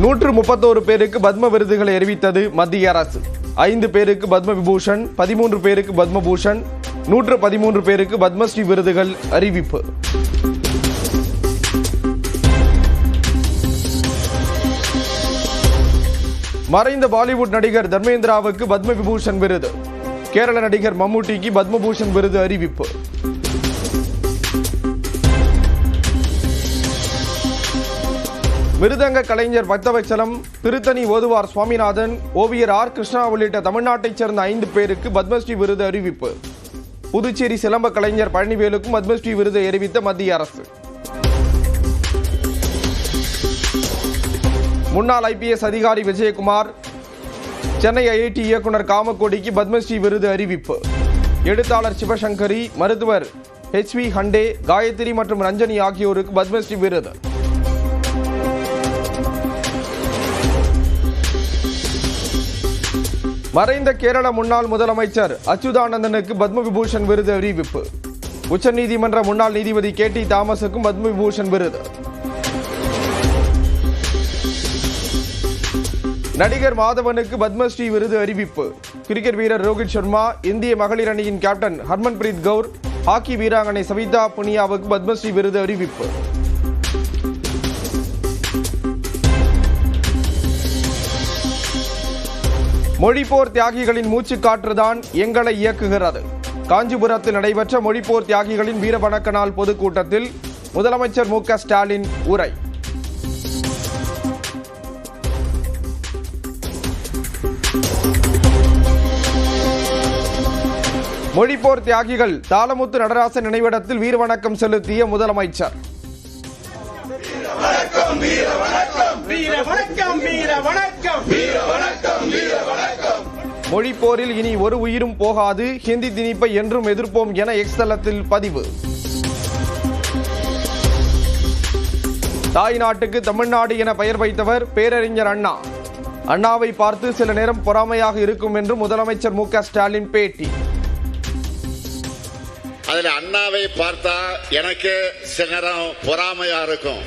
131 பேருக்கு பத்ம விருதுகளை அறிவித்தது மத்திய அரசு. 5 பேருக்கு பத்ம விபூஷன், 13 பேருக்கு பத்மபூஷன், 113 பேருக்கு பத்மஸ்ரீ விருதுகள் அறிவிப்பு. மறைந்த பாலிவுட் நடிகர் தர்மேந்திராவுக்கு பத்ம விபூஷன் விருது. கேரள நடிகர் மம்முட்டிக்கு பத்மபூஷன் விருது அறிவிப்பு. மிருதங்க கலைஞர் பக்தவச்சலம், திருத்தணி ஓதுவார் சுவாமிநாதன், ஓவியர் ஆர் கிருஷ்ணா உள்ளிட்ட தமிழ்நாட்டைச் சேர்ந்த 5 பேருக்கு பத்மஸ்ரீ விருது அறிவிப்பு. புதுச்சேரி சிலம்ப கலைஞர் பழனிவேலுக்கும் பத்மஸ்ரீ விருது அறிவித்த மத்திய அரசு. முன்னாள் IPS அதிகாரி விஜயகுமார், சென்னை IIT இயக்குனர் காமக்கோடிக்கு பத்மஸ்ரீ விருது அறிவிப்பு. எழுத்தாளர் சிவசங்கரி, மருத்துவர் HV ஹண்டே, காயத்ரி மற்றும் ரஞ்சனி ஆகியோருக்கு பத்மஸ்ரீ விருது. மறைந்த கேரள முன்னாள் முதலமைச்சர் அச்சுதானந்தனுக்கு பத்ம விபூஷன் விருது அறிவிப்பு. உச்சநீதிமன்ற முன்னாள் நீதிபதி KT தாமஸுக்கும் பத்ம விபூஷன் விருது. நடிகர் மாதவனுக்கு பத்மஸ்ரீ விருது அறிவிப்பு. கிரிக்கெட் வீரர் ரோஹித் சர்மா, இந்திய மகளிர் அணியின் கேப்டன் ஹர்மன்பிரீத் கவுர், ஹாக்கி வீராங்கனை சவிதா புனியாவுக்கு பத்மஸ்ரீ விருது அறிவிப்பு. மொழிப்போர் தியாகிகளின் மூச்சு காற்றுதான் எங்களை இயக்குகிறது. காஞ்சிபுரத்தில் நடைபெற்ற மொழிப்போர் தியாகிகளின் வீர வணக்க நாள் பொதுக்கூட்டத்தில் முதலமைச்சர் MK ஸ்டாலின் உரை. மொழிப்போர் தியாகிகள் தாளமுத்து நடராசன் நினைவிடத்தில் வீர வணக்கம் செலுத்திய முதலமைச்சர். மொழிப்போரில் இனி ஒரு உயிரும் போகாது, ஹிந்தி திணிப்பை என்றும் எதிர்ப்போம் என எக்ஸ் தளத்தில் பதிவு. தாய் நாட்டுக்கு தமிழ்நாடு என பெயர் வைத்தவர் பேரறிஞர் அண்ணா. அண்ணாவை பார்த்து சில நேரம் பொறாமையாக இருக்கும் என்று முதலமைச்சர் MK ஸ்டாலின் பேட்டி. அதுல அண்ணாவை பார்த்தா எனக்கு சில நேரம் பொறாமையா இருக்கும்.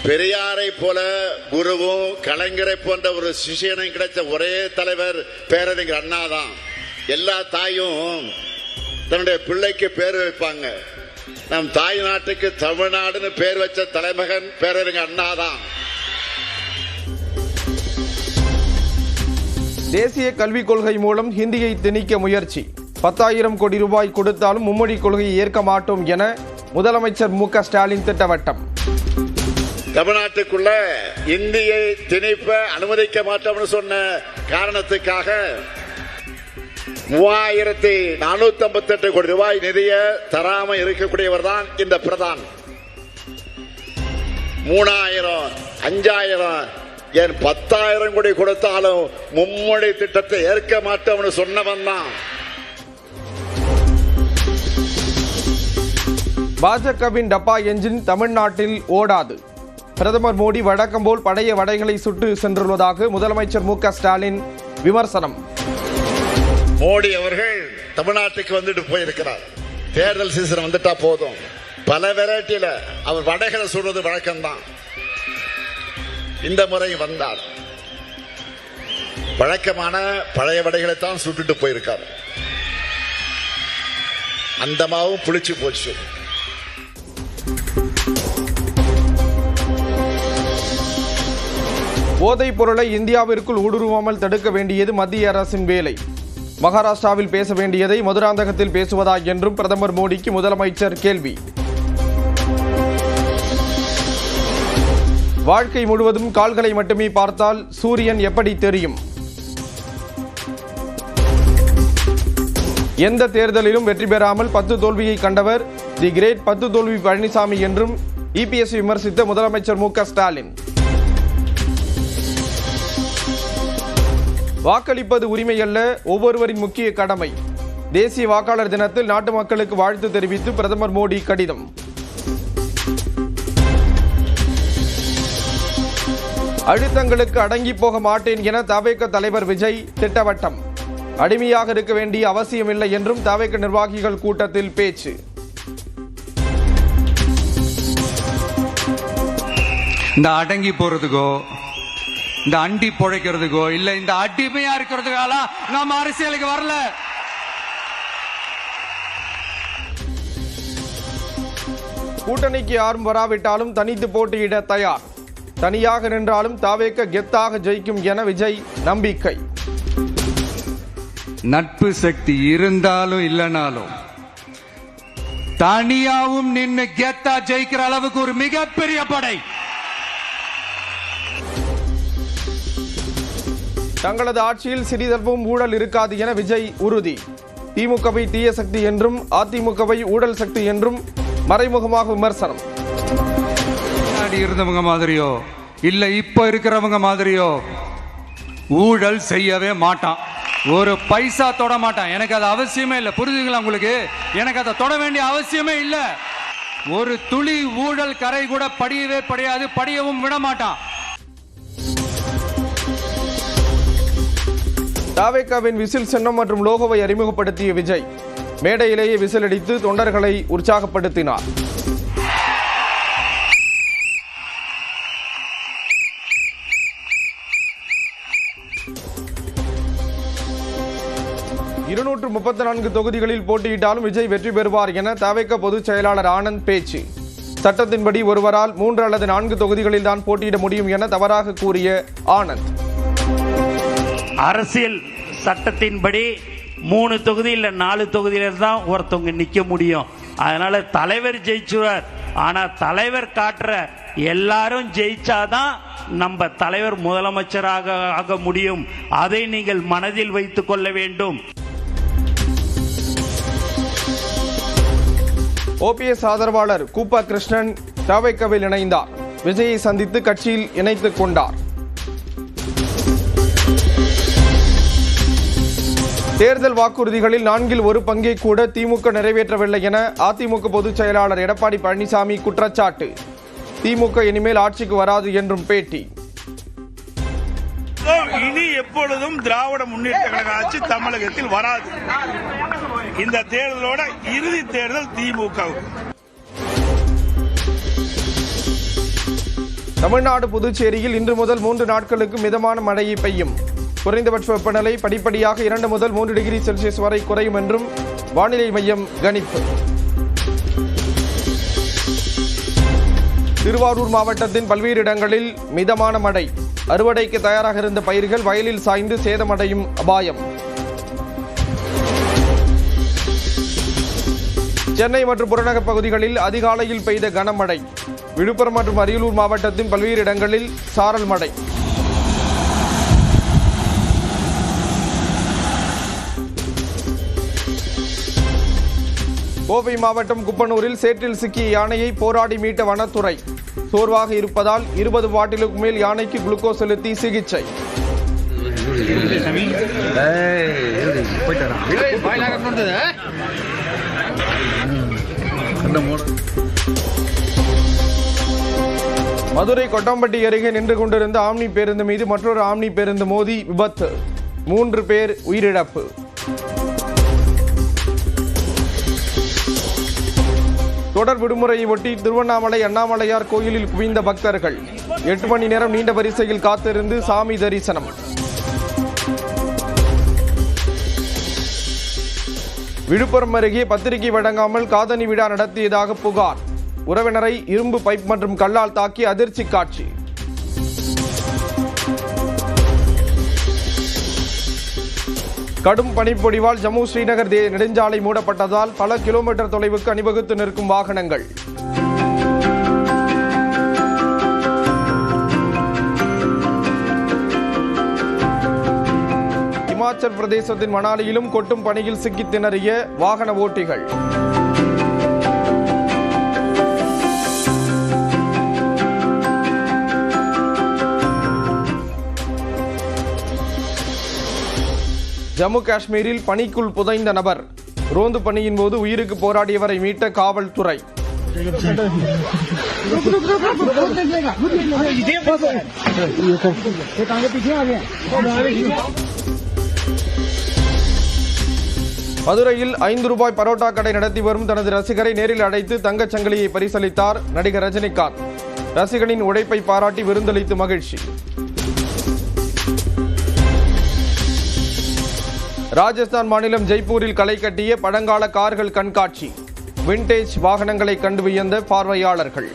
பெரியாரை போல குருவும் கலைஞரை போன்ற ஒரு சிஷியனை கிடைச்ச ஒரே தலைவர் பேரறிஞர் அண்ணா தான். எல்லா தாயும் தன்னுடைய பிள்ளைக்கு பேர் வைப்பாங்க. நம் தாய் நாட்டுக்கு தமிழ்நாடுன்னு பேர் வச்ச தலைமகன் பேரறிஞர் அண்ணா தான். தேசிய கல்விக் கொள்கை மூலம் ஹிந்தியை திணிக்க முயற்சி. 10,000 கோடி ரூபாய் கொடுத்தாலும் மும்மொழி கொள்கையை ஏற்க மாட்டோம் என முதலமைச்சர் MK ஸ்டாலின் திட்டவட்டம். தமிழ்நாட்டுக்குள்ள இந்தியை திணிப்ப அனுமதிக்க மாட்டோம்னு சொன்ன காரணத்துக்காக 3,458 கோடி ரூபாய் நிதியை தராம இருக்கக்கூடியவர் தான் இந்த பிரதான். 3,000, 5,000, ஏன் 10,000 கோடி கொடுத்தாலும் மும்மொழி திட்டத்தை ஏற்க மாட்டோம்னு சொன்னவன் தான். பாஜகவின் டப்பா என்ஜின் தமிழ்நாட்டில் ஓடாது. பிரதமர் மோடி வழக்கம் போல் பழைய வடைகளை சுட்டு சென்றுள்ளதாக முதலமைச்சர் MK ஸ்டாலின் விமர்சனம். மோடி அவர்கள் தமிழ்நாட்டுக்கு வந்துட்டு போயிருக்கிறார். தேர்தல் சீசன் வந்துட்டா போதும், பல வெரைட்டியில அவர் வடைகளை சுடுறது வழக்கம்தான். இந்த முறை வந்தார், வழக்கமான பழைய வடைகளை தான் சுட்டுட்டு போயிருக்கார். அந்த மாவும் புளிச்சு போச்சு. போதைப் பொருளை இந்தியாவிற்குள் ஊடுருவாமல் தடுக்க வேண்டியது மத்திய அரசின் வேலை. மகாராஷ்டிராவில் பேச வேண்டியதை மதுராந்தகத்தில் பேசுவதா என்றும் பிரதமர் மோடிக்கு முதலமைச்சர் கேள்வி. வாழ்க்கை முழுவதும் கால்களை மட்டுமே பார்த்தால் சூரியன் எப்படி தெரியும்? எந்த தேர்தலிலும் வெற்றி பெறாமல் 10 தோல்வியை கண்டவர் தி கிரேட் 10 தோல்வி பழனிசாமி என்றும் EPS விமர்சித்த முதலமைச்சர் MK ஸ்டாலின். வாக்களிப்பது உரிமை அல்ல, ஒவ்வொருவரின் முக்கிய கடமை. தேசிய வாக்காளர் தினத்தில் நாட்டு மக்களுக்கு வாழ்த்து தெரிவித்து பிரதமர் மோடி கடிதம். அழுத்தங்களுக்கு அடங்கி போக மாட்டேன் என தவேக தலைவர் விஜய் திட்டவட்டம். அடிமையாக இருக்க வேண்டிய அவசியமில்லை என்றும் தவேக நிர்வாகிகள் கூட்டத்தில் பேச்சு. இந்த அடங்கி போறதுக்கோ இந்த அண்டி பொழைக்கிறதுக்கோ இல்ல இந்த அடிமையா இருக்கிறதுக்கால நாம அரசியலுக்கு வரல. கூட்டணிக்கு யாரும் வராவிட்டாலும் தனித்து போட்டியிட தயார். தனியாக நின்றாலும் தாவேக கெத்தாக ஜெயிக்கும் என விஜய் நம்பிக்கை. நட்பு சக்தி இருந்தாலும் இல்லைனாலும் தனியாவும் நின்று கெத்தா ஜெயிக்கிற அளவுக்கு ஒரு மிகப்பெரிய படை. தங்களது ஆட்சியில் சிறிதளவும் ஊழல் இருக்காது என விஜய் உறுதி. திமுகவை தீய சக்தி என்றும் அதிமுகவை ஊழல் சக்தி என்றும் மறைமுகமாக விமர்சனம். முன்னாடி இருந்தவங்க மாதிரியோ இல்ல இப்ப இருக்கிறவங்க மாதிரியோ ஊழல் செய்யவே மாட்டான். ஒரு பைசா தொட மாட்டான். எனக்கு அது அவசியமே இல்லை. புரிஞ்சுங்களா உங்களுக்கு? எனக்கு அதை தொட வேண்டிய அவசியமே இல்லை. ஒரு துளி ஊழல் கரை கூட படியவே படியாது, படியவும் விட மாட்டான். தாவேகாவின் விசில் சின்னம் மற்றும் லோகோவை அறிமுகப்படுத்திய விஜய் மேடையிலேயே விசில் அடித்து தொண்டர்களை உற்சாகப்படுத்தினார். இருநூற்று 34 தொகுதிகளில் போட்டியிட்டாலும் விஜய் வெற்றி பெறுவார் என தாவேகா பொதுச் செயலாளர் ஆனந்த் பேச்சு. சட்டத்தின்படி ஒருவரால் 3 அல்லது 4 தொகுதிகளில் தான் போட்டியிட முடியும் என தவறாக கூறிய ஆனந்த், அரசியல் சட்டத்தின்படி 3 தொகுதி இல்ல 4 தொகுதியில தான் ஒருத்தவங்க நிக்க முடியும். அதனால தலைவர் ஜெயிச்சுவார். ஆனா தலைவர் காட்டுற எல்லாரும் ஜெயிச்சாதான் நம்ம தலைவர் முதலமைச்சராக ஆக முடியும். அதை நீங்கள் மனதில் வைத்துக் கொள்ள வேண்டும். ஓபிஎஸ் ஆதரவாளர் கூப்பா கிருஷ்ணன் தாவேகாவில் இணைந்தார். விஜயை சந்தித்து கட்சியில் இணைத்துக் கொண்டார். தேர்தல் வாக்குறுதிகளில் 4 1 பங்கை கூட திமுக நிறைவேற்றவில்லை என அதிமுக பொதுச் செயலாளர் எடப்பாடி பழனிசாமி குற்றச்சாட்டு. திமுக இனிமேல் ஆட்சிக்கு வராது என்றும் பேட்டி. இனி எப்பொழுதும் திராவிட முன்னேற்ற கழக ஆட்சி தமிழகத்தில் வராது. இந்த தேர்தலோட இறுதி தேர்தல் திமுக. தமிழ்நாடு புதுச்சேரியில் இன்று முதல் 3 நாட்களுக்கு மிதமான மழை பெய்யும். குறைந்தபட்ச வெப்பநிலை படிப்படியாக 2 முதல் 3 டிகிரி செல்சியஸ் வரை குறையும் என்றும் வானிலை மையம் கணிப்பு. திருவாரூர் மாவட்டத்தின் பல்வேறு இடங்களில் மிதமான மழை. அறுவடைக்கு தயாராக இருந்த பயிர்கள் வயலில் சாய்ந்து சேதமடையும் அபாயம். சென்னை மற்றும் புறநகர் பகுதிகளில் அதிகாலையில் பெய்த கனமழை. விழுப்புரம் மற்றும் அரியலூர் மாவட்டத்தின் பல்வேறு இடங்களில் சாரல் மழை. கோவை மாவட்டம் குப்பனூரில் சேற்றில் சிக்கிய யானையை போராடி மீட்ட வனத்துறை. சோர்வாக இருப்பதால் 20 வாட்டிலுக்கு மேல் யானைக்கு குளுக்கோஸ் செலுத்தி சிகிச்சை. மதுரை கொட்டாம்பட்டி அருகே நின்று கொண்டிருந்த ஆம்னி பேருந்து மீது மற்றொரு ஆம்னி பேருந்து மோதி விபத்து. 3 பேர் உயிரிழப்பு. தொடர் விடுமுறையை ஒட்டி திருவண்ணாமலை அண்ணாமலையார் கோயிலில் குவிந்த பக்தர்கள் 8 மணி நேரம் நீண்ட வரிசையில் காத்திருந்து சாமி தரிசனம். விழுப்புரம் அருகே பத்திரிகை வழங்காமல் காதணி விழா நடத்தியதாக புகார். உறவினரை இரும்பு பைப் மற்றும் கல்லால் தாக்கி அதிர்ச்சி காட்சி. கடும் பனிப்பொழிவால் ஜம்மு ஸ்ரீநகர் நெடுஞ்சாலை மூடப்பட்டதால் பல கிலோமீட்டர் தொலைவுக்கு அணிவகுத்து நிற்கும் வாகனங்கள். இமாச்சல் பிரதேசத்தின் மணாலியிலும் கொட்டும் பனியில் சிக்கி திணறிய வாகன ஓட்டிகள். ஜம்மு காஷ்மீரில் பனிக்குள் புதைந்த நபர். ரோந்து பணியின் போது உயிருக்கு போராடியவரை மீட்ட காவல்துறை. மதுரையில் 5 ரூபாய் பரோட்டா கடை நடத்தி வரும் தனது ரசிகரை நேரில் அழைத்து தங்கச் சங்கிலியை பரிசளித்தார் நடிகர் ரஜினிகாந்த். ரசிகனின் உழைப்பை பாராட்டி விருந்தளித்து மகிழ்ச்சி. ராஜஸ்தான் மாநிலம் ஜெய்ப்பூரில் களை கட்டிய பழங்கால கார்கள் கண்காட்சி. விண்டேஜ் வாகனங்களை கண்டு வியந்த பார்வையாளர்கள்.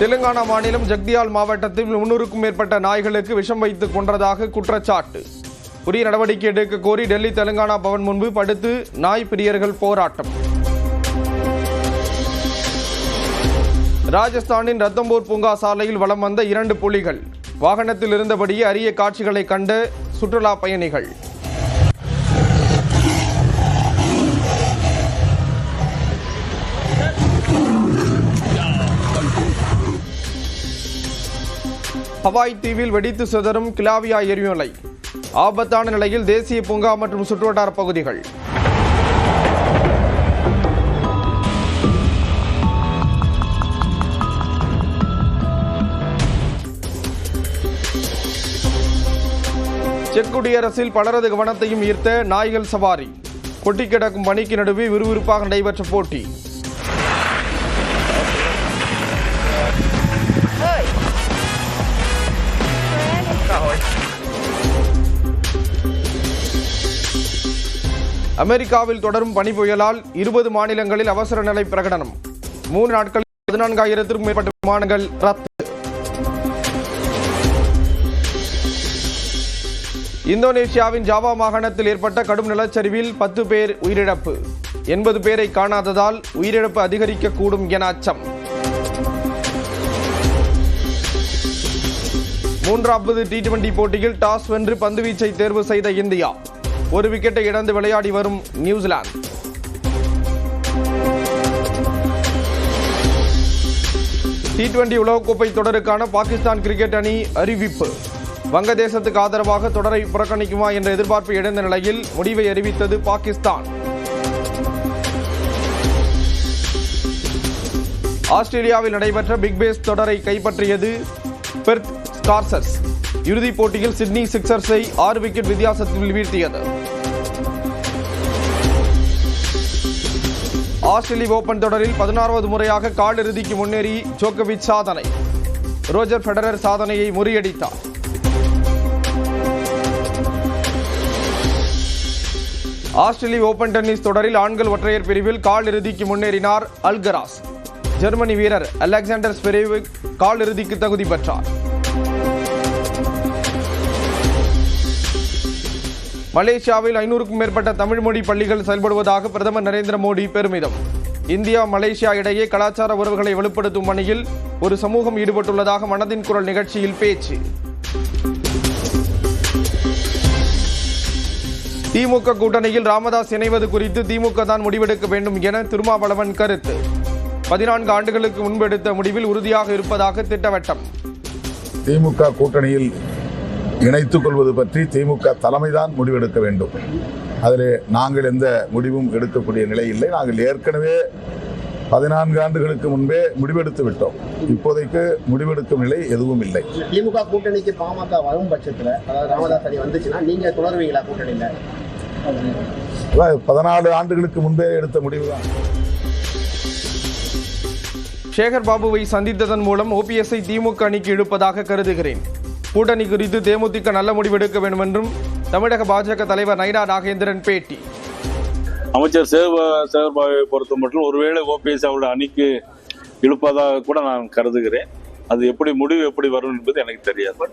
தெலுங்கானா மாநிலம் ஜக்தியால் மாவட்டத்தில் 300க்கும் மேற்பட்ட நாய்களுக்கு விஷம் வைத்து கொன்றதாக குற்றச்சாட்டு. உரிய நடவடிக்கை எடுக்க கோரி டெல்லி தெலுங்கானா பவன் முன்பு படுத்து நாய் பிரியர்கள் போராட்டம். ராஜஸ்தானின் ரத்தம்பூர் பூங்கா சாலையில் வலம் வந்த 2 புலிகள். வாகனத்தில் இருந்தபடியே அரிய காட்சிகளை கண்ட சுற்றுலா பயணிகள். ஹவாய் தீவில் வெடித்து சிதறும் கிளாவியா எரிமலை. ஆபத்தான நிலையில் தேசிய பூங்கா மற்றும் சுற்றுவட்டார பகுதிகள். செக் குடியரசில் பலரது கவனத்தையும் ஈர்த்த நாய்கள் சவாரி. கொட்டி கிடக்கும் பனிக்கு நடுவே விறுவிறுப்பாக நடைபெற்ற போட்டி. அமெரிக்காவில் தொடரும் பனி புயலால் 20 மாநிலங்களில் அவசர நிலை பிரகடனம். 3 நாட்களில் 14,000க்கும் மேற்பட்ட விமானங்கள் ரத்து. இந்தோனேஷியாவின் ஜாவா மாகாணத்தில் ஏற்பட்ட கடும் நிலச்சரிவில் 10 பேர் உயிரிழப்பு. 80 பேரை காணாததால் உயிரிழப்பு அதிகரிக்கக்கூடும் என அச்சம். 3வது T20 போட்டியில் டாஸ் வென்று பந்துவீச்சை தேர்வு செய்த இந்தியா. 1 விக்கெட்டை இழந்து விளையாடி வரும் நியூசிலாந்து. T20 உலகக்கோப்பை தொடருக்கான பாகிஸ்தான் கிரிக்கெட் அணி அறிவிப்பு. வங்கதேசத்துக்கு ஆதரவாக தொடரை புறக்கணிக்குமா என்ற எதிர்பார்ப்பு எழுந்த நிலையில் முடிவை அறிவித்தது பாகிஸ்தான். ஆஸ்திரேலியாவில் நடைபெற்ற பிக் பேஸ் தொடரை கைப்பற்றியது பெர்த் ஸ்கார்சர்ஸ். இறுதிப் போட்டியில் சிட்னி சிக்சர்ஸை 6 விக்கெட் வித்தியாசத்தில் வீழ்த்தியது. ஆஸ்திரேலிய ஓபன் தொடரில் 16வது முறையாக காலிறுதிக்கு முன்னேறி ஜோகோவிச் சாதனை. ரோஜர் ஃபெடரர் சாதனையை முறியடித்தார். ஆஸ்திரேலிய ஓபன் டென்னிஸ் தொடரில் ஆண்கள் ஒற்றையர் பிரிவில் காலிறுதிக்கு முன்னேறினார் அல்கராஸ். ஜெர்மனி வீரர் அலெக்சாண்டர் ஸ்வெரேவ் காலிறுதிக்கு தகுதி பெற்றார். மலேசியாவில் 500க்கும் மேற்பட்ட தமிழ் மொழி பள்ளிகள் செயல்படுவதாக பிரதமர் நரேந்திர மோடி பெருமிதம். இந்தியா மலேசியா இடையே கலாச்சார உறவுகளை வலுப்படுத்தும் பணியில் ஒரு சமூகம் ஈடுபட்டுள்ளதாக மனதின் குரல் நிகழ்ச்சியில் பேச்சு. திமுக கூட்டணியில் ராமதாஸ் இணைவது குறித்து திமுக தான் முடிவெடுக்க வேண்டும் என திருமாவளவன் கருத்து. 14 ஆண்டுகளுக்கு முன்பு எடுத்த முடிவில் உறுதியாக இருப்பதாக திட்டவட்டம். திமுக கூட்டணியில் இணைத்துக் கொள்வது பற்றி திமுக தலைமைதான் முடிவெடுக்க வேண்டும். அதில் நாங்கள் எந்த முடிவும் எடுக்கக்கூடிய நிலை இல்லை. நாங்கள் ஏற்கனவே 14 ஆண்டுகளுக்கு முன்பே முடிவெடுத்து விட்டோம். இப்போதைக்கு முடிவெடுக்கும் நிலை எதுவும் இல்லை. திமுக கூட்டணிக்கு பாமக வரும் பட்சத்தில், அதாவது ராமதாஸ் அணி வந்துச்சுன்னா நீங்க தொடருவீங்களா கூட்டணியில்? 14 ஆண்டுகளுக்கு முன்பே எடுத்த முடிவு தான். சேகர் பாபுவை சந்தித்ததன் மூலம் ஓபிஎஸ்ஐ திமுக அணிக்கு இழுப்பதாக கருதுகிறேன். கூட்டணி குறித்து தேமுதிக நல்ல முடிவெடுக்க வேண்டும் என்றும் தமிழக பாஜக தலைவர் நைனா நாகேந்திரன் பேட்டி. அமைச்சர் சேகர்பாபுவை பொறுத்த மட்டும் ஒருவேளை ஓபிஎஸ் அவருடைய அணிக்கு இழுப்பதாக கூட நான் கருதுகிறேன். அது எப்படி முடிவு எப்படி வரும் என்பது எனக்கு தெரியாது.